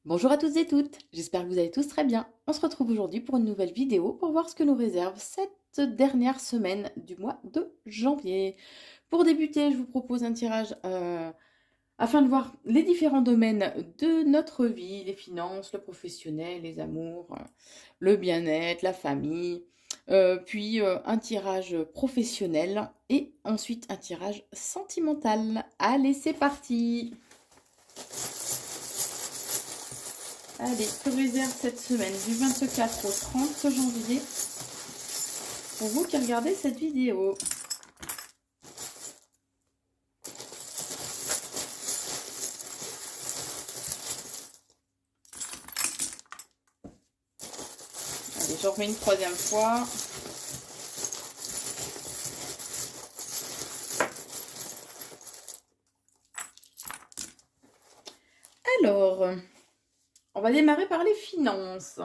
Bonjour à tous et toutes, j'espère que vous allez tous très bien. On se retrouve aujourd'hui pour une nouvelle vidéo pour voir ce que nous réserve cette dernière semaine du mois de janvier. Pour débuter, je vous propose un tirage afin de voir les différents domaines de notre vie, les finances, le professionnel, les amours, le bien-être, la famille, puis un tirage professionnel et ensuite un tirage sentimental. Allez, c'est parti! Allez, que réserve cette semaine du 24 au 30 janvier pour vous qui regardez cette vidéo. Allez, j'en remets une troisième fois. Alors, on va démarrer par les finances.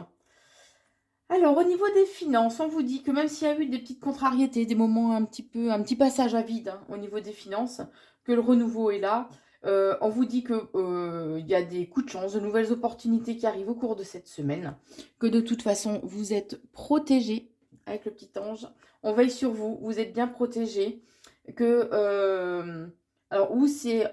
Alors, au niveau des finances, on vous dit que même s'il y a eu des petites contrariétés, des moments un petit passage à vide au niveau des finances, que le renouveau est là, on vous dit que il y a des coups de chance, de nouvelles opportunités qui arrivent au cours de cette semaine, que de toute façon, vous êtes protégés avec le petit ange. On veille sur vous, vous êtes bien protégés, que alors ou c'est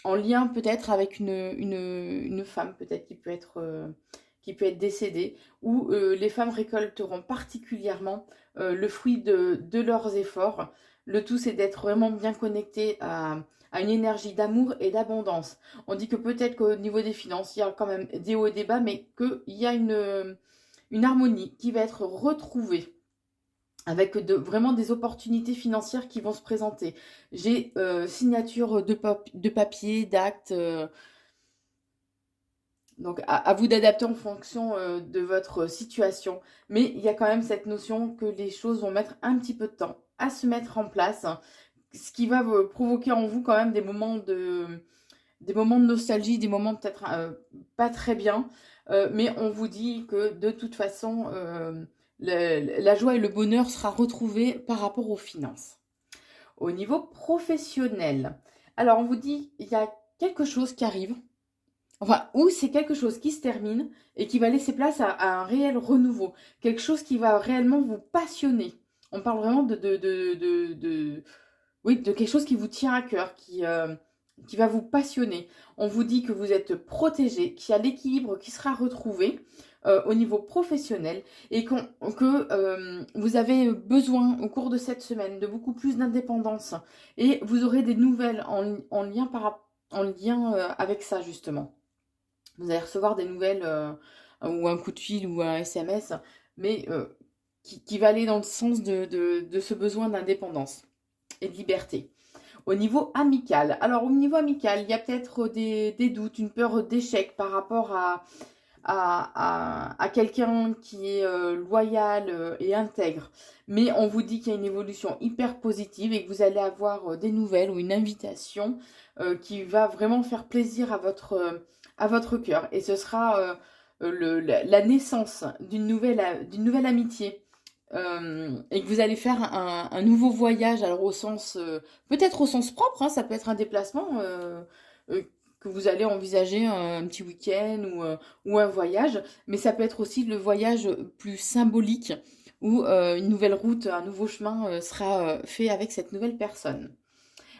en lien peut-être avec une femme peut-être qui peut être décédée, où les femmes récolteront particulièrement le fruit de leurs efforts. Le tout, c'est d'être vraiment bien connecté à une énergie d'amour et d'abondance. On dit que peut-être qu'au niveau des finances, il y a quand même des hauts et des bas, mais qu'il y a une harmonie qui va être retrouvée avec vraiment des opportunités financières qui vont se présenter. J'ai signature de papier, d'actes. Donc à vous d'adapter en fonction de votre situation. Mais il y a quand même cette notion que les choses vont mettre un petit peu de temps à se mettre en place. Ce qui va provoquer en vous quand même des moments de nostalgie, des moments peut-être pas très bien. Mais on vous dit que de toute façon, la joie et le bonheur sera retrouvé par rapport aux finances. Au niveau professionnel, alors on vous dit il y a quelque chose qui arrive, enfin, ou c'est quelque chose qui se termine et qui va laisser place à un réel renouveau, quelque chose qui va réellement vous passionner. On parle vraiment oui, de quelque chose qui vous tient à cœur, qui va vous passionner. On vous dit que vous êtes protégé, qu'il y a l'équilibre qui sera retrouvé au niveau professionnel et que vous avez besoin au cours de cette semaine de beaucoup plus d'indépendance et vous aurez des nouvelles en lien avec ça justement. Vous allez recevoir des nouvelles ou un coup de fil ou un SMS, mais qui va aller dans le sens de ce besoin d'indépendance et de liberté. Au niveau amical, alors au niveau amical, il y a peut-être des doutes, une peur d'échec par rapport à quelqu'un qui est loyal et intègre. Mais on vous dit qu'il y a une évolution hyper positive et que vous allez avoir des nouvelles ou une invitation qui va vraiment faire plaisir à votre cœur. Et ce sera la naissance d'une nouvelle amitié. Et que vous allez faire un nouveau voyage, alors au sens, peut-être au sens propre, hein, ça peut être un déplacement euh, que vous allez envisager un petit week-end ou un voyage, mais ça peut être aussi le voyage plus symbolique où une nouvelle route, un nouveau chemin sera fait avec cette nouvelle personne.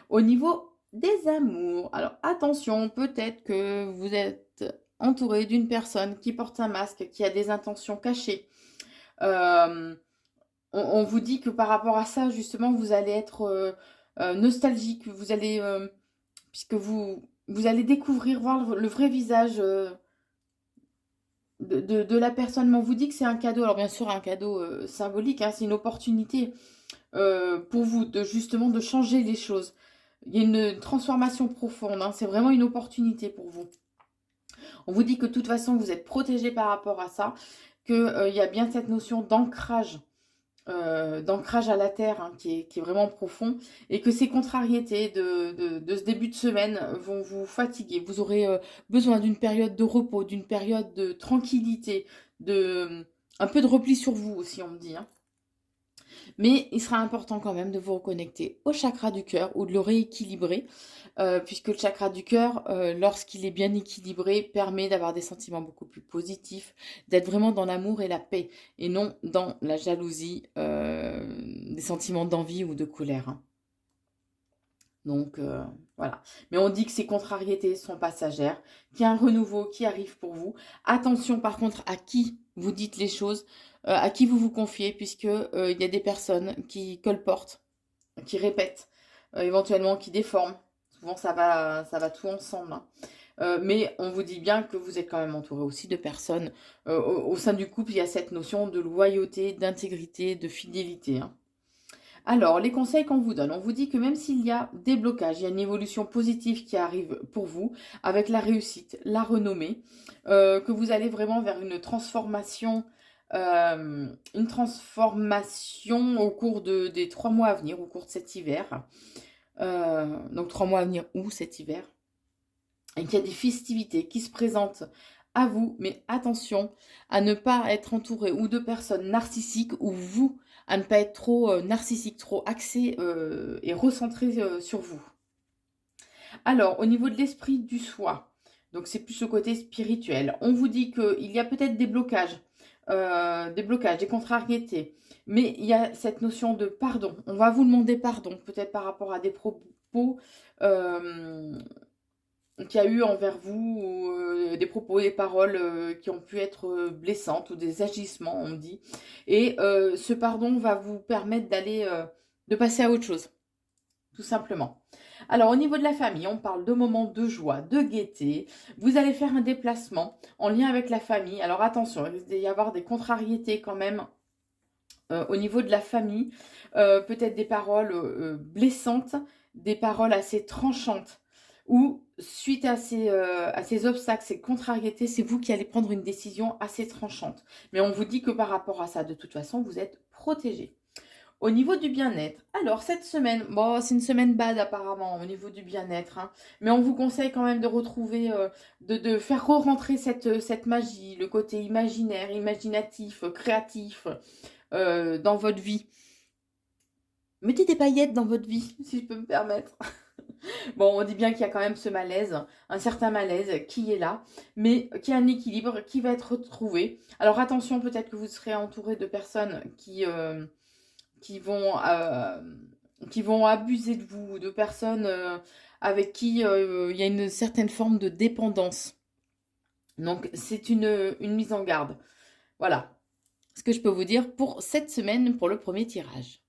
Au niveau des amours, alors attention, peut-être que vous êtes entouré d'une personne qui porte un masque, qui a des intentions cachées. Euh, on vous dit que par rapport à ça, justement, vous allez être nostalgique, puisque vous allez découvrir, voir le vrai visage de la personne. Mais on vous dit que c'est un cadeau, alors bien sûr un cadeau symbolique, hein, c'est une opportunité pour vous de justement de changer les choses. Il y a une transformation profonde, hein, c'est vraiment une opportunité pour vous. On vous dit que de toute façon, vous êtes protégé par rapport à ça, qu'il y a bien cette notion d'ancrage à la terre hein, qui est vraiment profond et que ces contrariétés de ce début de semaine vont vous fatiguer. Vous aurez besoin d'une période de repos, d'une période de tranquillité, un peu de repli sur vous aussi, on me dit. Hein. Mais il sera important quand même de vous reconnecter au chakra du cœur ou de le rééquilibrer, puisque le chakra du cœur, lorsqu'il est bien équilibré, permet d'avoir des sentiments beaucoup plus positifs, d'être vraiment dans l'amour et la paix, et non dans la jalousie, des sentiments d'envie ou de colère, hein. Donc voilà. Mais on dit que ces contrariétés sont passagères, qu'il y a un renouveau qui arrive pour vous. Attention par contre à qui vous dites les choses, à qui vous vous confiez, puisque il y a des personnes qui colportent, qui répètent, éventuellement qui déforment. Souvent ça va tout ensemble, hein. Mais on vous dit bien que vous êtes quand même entouré aussi de personnes. Au sein du couple, il y a cette notion de loyauté, d'intégrité, de fidélité, hein. Alors, les conseils qu'on vous donne, on vous dit que même s'il y a des blocages, il y a une évolution positive qui arrive pour vous, avec la réussite, la renommée, que vous allez vraiment vers une transformation au cours des 3 mois à venir, au cours de cet hiver. Donc 3 mois à venir ou cet hiver. Et qu'il y a des festivités qui se présentent à vous, mais attention à ne pas être entouré ou de personnes narcissiques ou vous à ne pas être trop narcissique, trop axé et recentré sur vous. Alors, au niveau de l'esprit du soi, donc c'est plus le côté spirituel, on vous dit qu'il y a peut-être des blocages, des contrariétés, mais il y a cette notion de pardon. On va vous demander pardon, peut-être par rapport à des propos qu'il y a eu envers vous, ou des propos, des paroles qui ont pu être blessantes, ou des agissements, on dit. Et ce pardon va vous permettre de passer à autre chose, tout simplement. Alors, au niveau de la famille, on parle de moments de joie, de gaieté. Vous allez faire un déplacement en lien avec la famille. Alors, attention, il risque d'y avoir des contrariétés quand même au niveau de la famille. Peut-être des paroles blessantes, des paroles assez tranchantes. Ou suite à ces obstacles, ces contrariétés, c'est vous qui allez prendre une décision assez tranchante. Mais on vous dit que par rapport à ça, de toute façon, vous êtes protégé. Au niveau du bien-être, alors cette semaine, bon, c'est une semaine bad apparemment au niveau du bien-être, hein, mais on vous conseille quand même de retrouver, de faire re-rentrer cette magie, le côté imaginaire, imaginatif, créatif dans votre vie. Mettez des paillettes dans votre vie, si je peux me permettre. Bon, on dit bien qu'il y a quand même ce malaise, un certain malaise qui est là, mais qui a un équilibre qui va être retrouvé. Alors attention, peut-être que vous serez entouré de personnes qui vont abuser de vous, de personnes avec qui il y a une certaine forme de dépendance. Donc c'est une mise en garde. Voilà ce que je peux vous dire pour cette semaine, pour le premier tirage.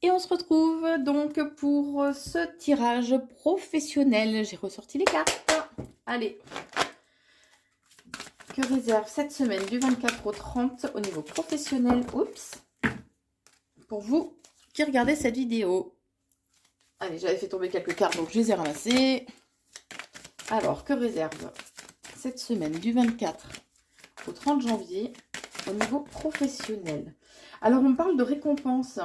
Et on se retrouve donc pour ce tirage professionnel. J'ai ressorti les cartes. Allez. Que réserve cette semaine du 24 au 30 au niveau professionnel? Oups. Pour vous qui regardez cette vidéo. Allez, j'avais fait tomber quelques cartes, donc je les ai ramassées. Alors, que réserve cette semaine du 24 au 30 janvier au niveau professionnel? Alors, on parle de récompense.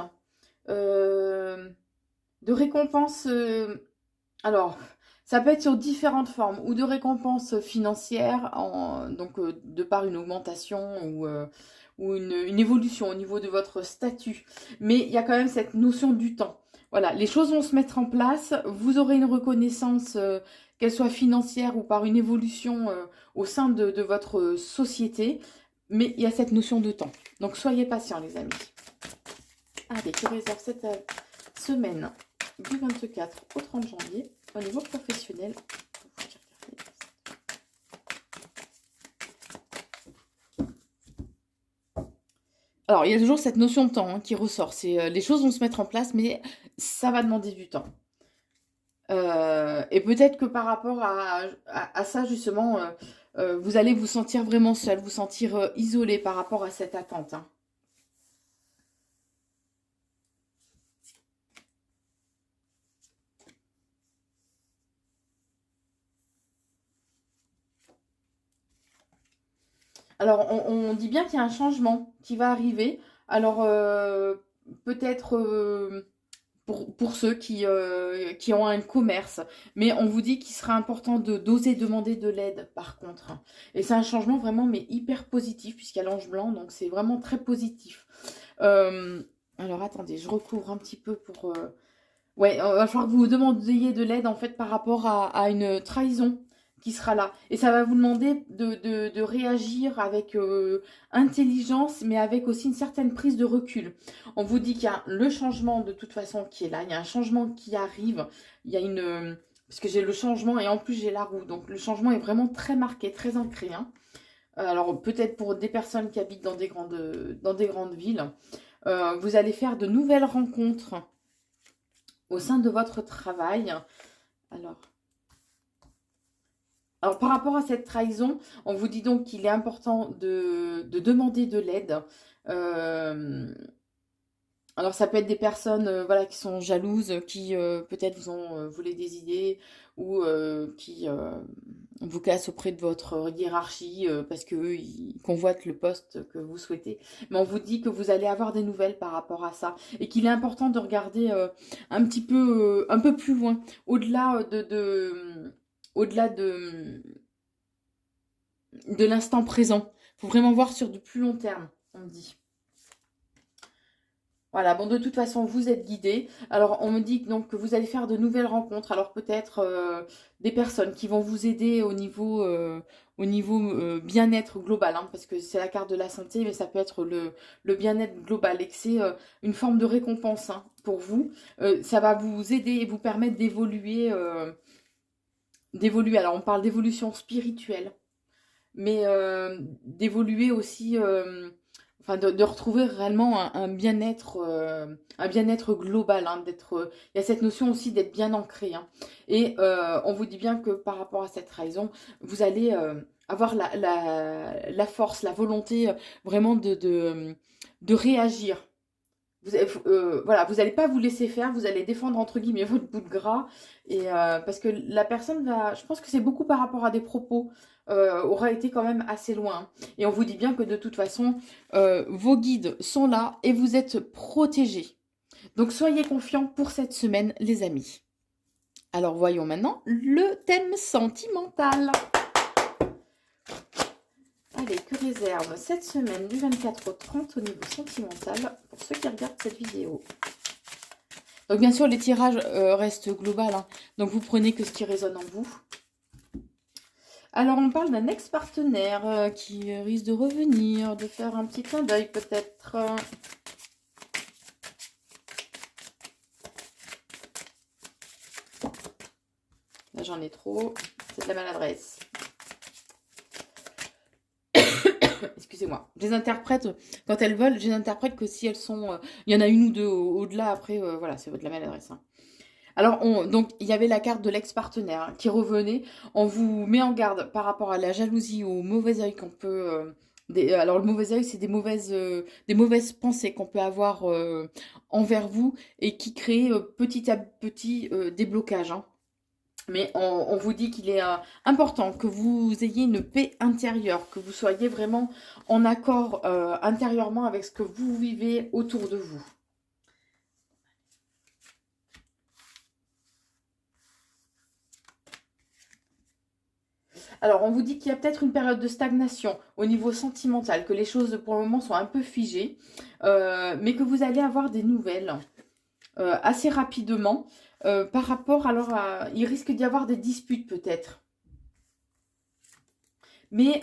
Alors, ça peut être sur différentes formes, ou de récompenses financières, donc de par une augmentation ou une évolution au niveau de votre statut. Mais il y a quand même cette notion du temps. Voilà, les choses vont se mettre en place, vous aurez une reconnaissance, qu'elle soit financière ou par une évolution au sein de votre société, mais il y a cette notion de temps. Donc soyez patients les amis. Allez, que réserve cette semaine du 24 au 30 janvier au niveau professionnel? Alors, il y a toujours cette notion de temps qui ressort. C'est les choses vont se mettre en place, mais ça va demander du temps. Et peut-être que par rapport à ça, justement, vous allez vous sentir vraiment seul, vous sentir isolé par rapport à cette attente, hein. Alors, on dit bien qu'il y a un changement qui va arriver. Alors, peut-être pour ceux qui ont un commerce. Mais on vous dit qu'il sera important d'oser demander de l'aide, par contre. Et c'est un changement vraiment, mais hyper positif, puisqu'il y a l'ange blanc, donc c'est vraiment très positif. Alors, attendez, je recouvre un petit peu pour... Ouais, il va falloir que vous demandiez de l'aide, en fait, par rapport à une trahison qui sera là. Et ça va vous demander de réagir avec intelligence, mais avec aussi une certaine prise de recul. On vous dit qu'il y a le changement de toute façon qui est là, il y a un changement qui arrive, il y a une... Parce que j'ai le changement et en plus j'ai la roue, donc le changement est vraiment très marqué, très ancré. Hein. Alors peut-être pour des personnes qui habitent dans des grandes villes, vous allez faire de nouvelles rencontres au sein de votre travail. Alors, par rapport à cette trahison, on vous dit donc qu'il est important de demander de l'aide. Alors, ça peut être des personnes voilà, qui sont jalouses, qui peut-être vous ont volé des idées ou qui vous cassent auprès de votre hiérarchie parce qu'eux, ils convoitent le poste que vous souhaitez. Mais on vous dit que vous allez avoir des nouvelles par rapport à ça et qu'il est important de regarder un peu plus loin, au-delà au-delà de l'instant présent. Il faut vraiment voir sur du plus long terme, on me dit. Voilà, bon, de toute façon, vous êtes guidé. Alors, on me dit donc que vous allez faire de nouvelles rencontres. Alors, peut-être des personnes qui vont vous aider au niveau bien-être global, hein, parce que c'est la carte de la santé, mais ça peut être le bien-être global et que c'est une forme de récompense hein, pour vous. Ça va vous aider et vous permettre d'évoluer. Alors, on parle d'évolution spirituelle, mais d'évoluer aussi... Enfin, de retrouver réellement un bien-être global. Hein, il y a cette notion aussi d'être bien ancré. Hein. Et on vous dit bien que par rapport à cette trahison, vous allez avoir la force, la volonté vraiment de réagir. Voilà, vous n'allez pas vous laisser faire, vous allez défendre entre guillemets votre bout de gras. Et parce que la personne va, je pense que c'est beaucoup par rapport à des propos, aura été quand même assez loin. Et on vous dit bien que de toute façon, vos guides sont là et vous êtes protégés. Donc soyez confiants pour cette semaine, les amis. Alors voyons maintenant le thème sentimental. Allez, que réserve cette semaine du 24 au 30 au niveau sentimental pour ceux qui regardent cette vidéo. Donc bien sûr, les tirages restent globaux. Hein. Donc vous prenez que ce qui résonne en vous. Alors on parle d'un ex-partenaire qui risque de revenir, de faire un petit clin d'œil peut-être. Là j'en ai trop, c'est de la maladresse. Excusez-moi, je les interprète, quand elles veulent, je les interprète que si elles sont... il y en a une ou deux au-delà, après, voilà, c'est de la maladresse. Hein. Alors, donc, il y avait la carte de l'ex-partenaire hein, qui revenait. On vous met en garde par rapport à la jalousie ou au mauvais œil qu'on peut... alors, le mauvais œil, c'est des mauvaises pensées qu'on peut avoir envers vous et qui créent petit à petit des blocages. Hein. Mais on vous dit qu'il est important que vous ayez une paix intérieure, que vous soyez vraiment en accord intérieurement avec ce que vous vivez autour de vous. Alors, on vous dit qu'il y a peut-être une période de stagnation au niveau sentimental, que les choses pour le moment sont un peu figées, mais que vous allez avoir des nouvelles assez rapidement. Par rapport, alors, il risque d'y avoir des disputes peut-être. Mais,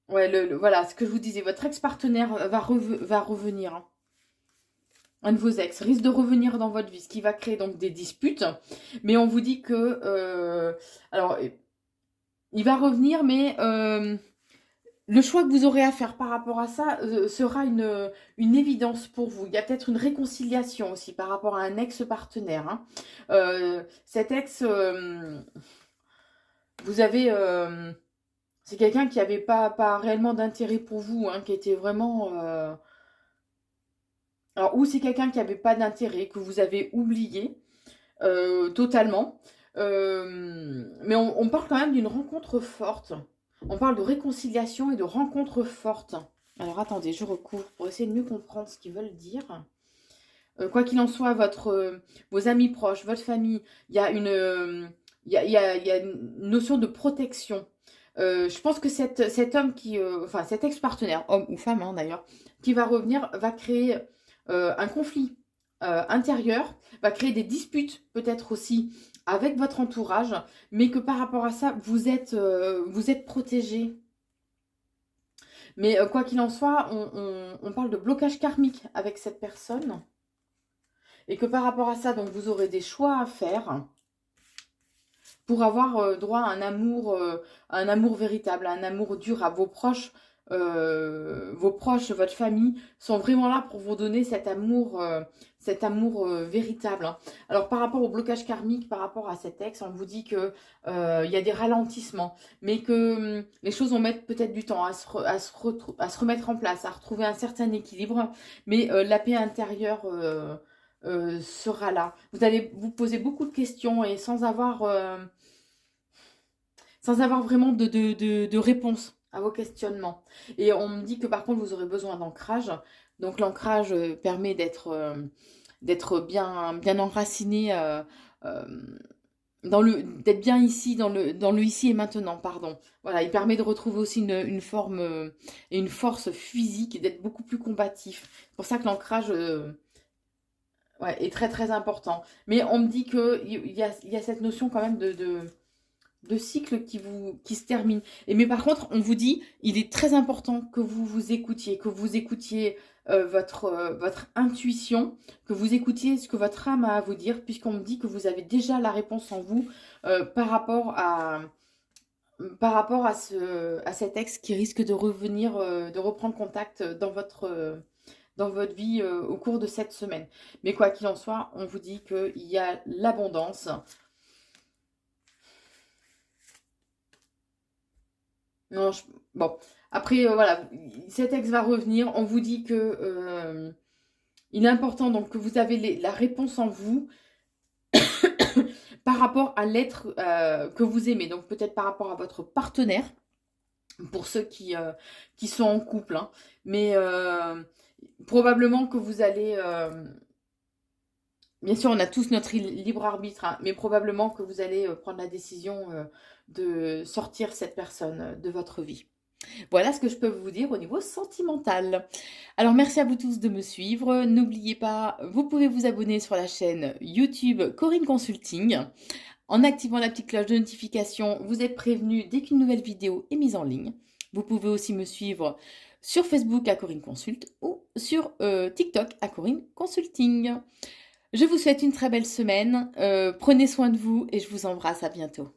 ouais, voilà, ce que je vous disais, votre ex-partenaire va revenir. Hein. Un de vos ex risque de revenir dans votre vie, ce qui va créer donc des disputes. Mais on vous dit que, alors, il va revenir, mais le choix que vous aurez à faire par rapport à ça sera une évidence pour vous. Il y a peut-être une réconciliation aussi par rapport à un ex-partenaire. Hein. Cet ex, vous avez... c'est quelqu'un qui n'avait pas réellement d'intérêt pour vous, hein, qui était vraiment... Alors, ou c'est quelqu'un qui n'avait pas d'intérêt, que vous avez oublié totalement. Mais on parle quand même d'une rencontre forte. On parle de réconciliation et de rencontre forte. Alors attendez, je recouvre pour essayer de mieux comprendre ce qu'ils veulent dire. Quoi qu'il en soit, vos amis proches, votre famille, il y a il y a une notion de protection. Je pense que cet homme enfin cet ex-partenaire, homme ou femme hein, d'ailleurs, qui va revenir, va créer un conflit intérieur, va créer des disputes peut-être aussi avec votre entourage, mais que par rapport à ça, vous êtes protégé. Mais quoi qu'il en soit, on parle de blocage karmique avec cette personne. Et que par rapport à ça, donc vous aurez des choix à faire pour avoir droit à un amour véritable, à un amour dur, à vos proches, votre famille sont vraiment là pour vous donner cet amour véritable. Hein. Alors par rapport au blocage karmique, par rapport à cet ex, on vous dit que il y a des ralentissements, mais que les choses vont mettre peut-être du temps à se remettre en place, à retrouver un certain équilibre, mais la paix intérieure sera là. Vous allez vous poser beaucoup de questions et sans avoir vraiment de réponse à vos questionnements. Et on me dit que par contre, vous aurez besoin d'ancrage. Donc l'ancrage permet d'être bien enraciné euh, d'être bien ici, dans le ici et maintenant, pardon. Voilà, il permet de retrouver aussi une forme et une force physique et d'être beaucoup plus combatif. C'est pour ça que l'ancrage ouais, est très très important. Mais on me dit il y a cette notion quand même de cycle qui se termine. Mais par contre, on vous dit, il est très important que vous vous écoutiez, votre intuition, que vous écoutiez ce que votre âme a à vous dire, puisqu'on me dit que vous avez déjà la réponse en vous par rapport à cet ex qui risque de revenir, de reprendre contact dans votre vie au cours de cette semaine. Mais quoi qu'il en soit, on vous dit qu'il y a l'abondance. Non, bon. Après, voilà, cet ex va revenir. On vous dit que il est important donc que vous avez la réponse en vous par rapport à l'être que vous aimez. Donc peut-être par rapport à votre partenaire, pour ceux qui sont en couple. Hein. Mais probablement que vous allez... bien sûr, on a tous notre libre arbitre, hein, mais probablement que vous allez prendre la décision de sortir cette personne de votre vie. Voilà ce que je peux vous dire au niveau sentimental. Alors merci à vous tous de me suivre. N'oubliez pas, vous pouvez vous abonner sur la chaîne YouTube Corinne Consulting. En activant la petite cloche de notification, vous êtes prévenu dès qu'une nouvelle vidéo est mise en ligne. Vous pouvez aussi me suivre sur Facebook à Corinne Consult ou sur TikTok à Corinne Consulting. Je vous souhaite une très belle semaine. Prenez soin de vous et je vous embrasse. À bientôt.